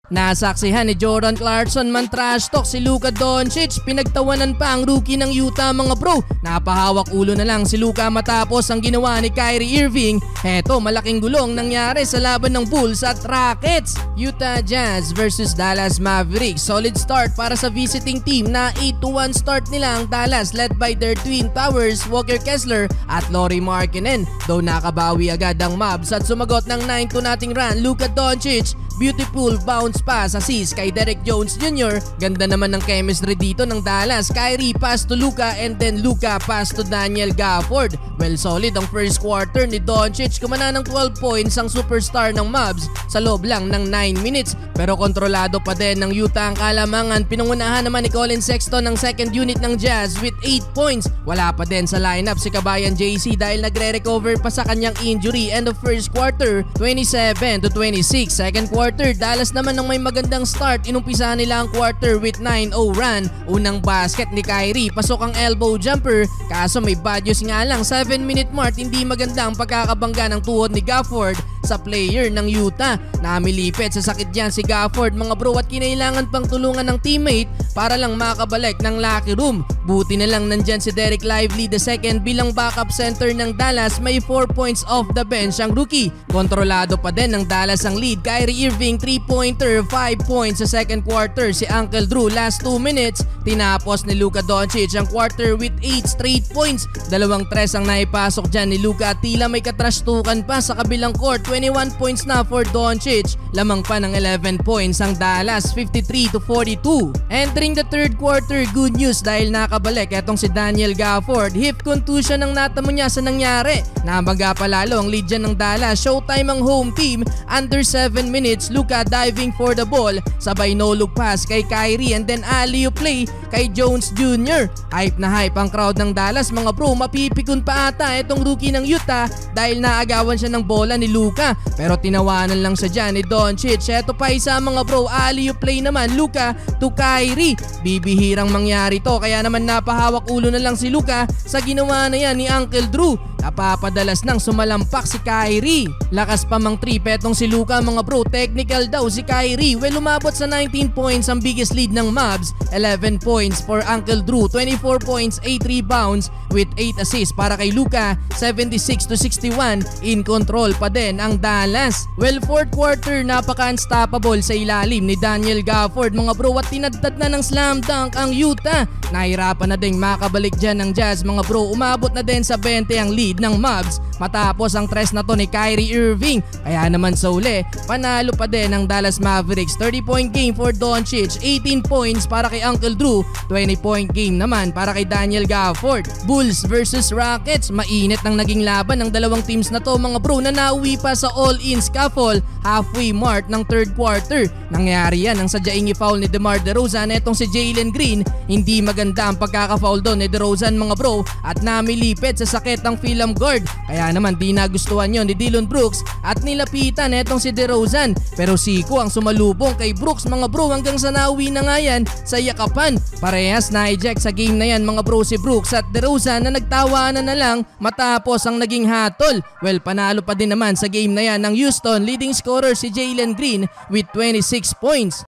Nasaksihan ni Jordan Clarkson man trash talk si Luka Doncic, pinagtawanan pa ang rookie ng Utah mga bro. Napahawak ulo na lang si Luka matapos ang ginawa ni Kyrie Irving. Heto, malaking gulong nangyari sa laban ng Bulls at Rockets. Utah Jazz versus Dallas Mavericks. Solid start para sa visiting team na 8-1 start nila ang Dallas led by their twin towers Walker Kessler at Lauri Markkanen. Though nakabawi agad ang Mavs at sumagot ng 9-0 run, Luka Doncic beautiful bounce pass assist kay Derek Jones Jr. Ganda naman ng chemistry dito ng Dallas. Kyrie pass to Luka and then Luka pass to Daniel Gafford. Well, solid ang first quarter ni Doncic. Kumana ng 12 points ang superstar ng Mavs sa loob lang ng 9 minutes. Pero kontrolado pa din ng Utah ang kalamangan. Pinangunahan naman ni Colin Sexton ng second unit ng Jazz with 8 points. Wala pa din sa lineup si kabayan JC dahil nagre-recover pa sa kanyang injury. End of first quarter, 27-26. Second quarter, Dallas naman ng may magandang start. Inumpisahan nila ang quarter with 9-0 run. Unang basket ni Kyrie, pasok ang elbow jumper. Kaso may bad use nga lang. 7-minute mark, hindi maganda ang pagkakabangga ng tuhod ni Gafford sa player ng Utah. Namilipit sa sakit dyan si Gafford mga bro at kinailangan pang tulungan ng teammate para lang makabalik ng locker room. Buti na lang nandyan si Derek Lively II bilang backup center ng Dallas. May 4 points off the bench ang rookie. Kontrolado pa din ng Dallas ang lead. Kyrie Irving 3-pointer, 5 points sa second quarter. Si Uncle Drew last 2 minutes. Tinapos ni Luka Doncic ang quarter with 8 straight points. 2-3 ang naipasok dyan ni Luka at tila may katrastukan pa sa kabilang court. 21 points na for Doncic. Lamang pa ng 11 points ang Dallas, 53-42. Entering the third quarter, good news dahil nakabalik etong si Daniel Gafford. Hip contusion ang natamo niya sa nangyari. Namaga pa lalo ang lead dyan ng Dallas. Showtime ang home team. Under 7 minutes, Luka diving for the ball. Sabay no-look pass kay Kyrie and then alley-oop play kay Jones Jr. Hype na hype ang crowd ng Dallas mga bro. Mapipikon pa ata itong rookie ng Utah dahil naagawan siya ng bola ni Luka. Pero tinawanan lang siya dyan ni Doncic. Eto pa isa mga bro, alley-oop play naman Luka to Kyrie. Bibihirang mangyari to kaya naman napahawak ulo na lang si Luka sa ginawa na yan ni Uncle Drew. Napapadalas nang sumalampak si Kyrie. Lakas pa mang trip etong si Luka mga bro. Technical daw si Kyrie. Well, umabot sa 19 points ang biggest lead ng Mavs. 11 points for Uncle Drew. 24 points, 8 rebounds with 8 assists para kay Luka. 76-61. In control pa din ang Dallas. Well, fourth quarter napaka-unstoppable sa ilalim ni Daniel Gafford mga bro at tinadtad na ng slam dunk ang Utah. Nahirapan na ding makabalik dyan ng Jazz mga bro. Umabot na din sa 20 ang lead ng Mavs matapos ang tres na to ni Kyrie Irving. Kaya naman sa uli, panalo pa din ang Dallas Mavericks. 30-point game for Doncic, 18 points para kay Uncle Drew, 20-point game naman para kay Daniel Gafford. Bulls versus Rockets, mainit ang naging laban ng dalawang teams na to mga bro na nauwi pa sa all-in scuffle halfway mark ng third quarter. Nangyari yan ang sadyaing i-foul ni DeMar DeRozan. Etong si Jalen Green, hindi maganda ang pagkaka-foul doon ni DeRozan mga bro at namilipit sa sakit ang film guard. Kaya naman di nagustuhan yon ni Dillon Brooks at nilapitan etong si DeRozan. Pero siko ang sumalubong kay Brooks mga bro hanggang sa nauwi na nga yan sa yakapan. Parehas na-eject sa game na yan mga bro si Brooks at DeRozan na nagtawanan na lang matapos ang naging hatol. Well, panalo pa din naman sa game na yan ng Houston. Leading scorer si Jalen Green with 26 points.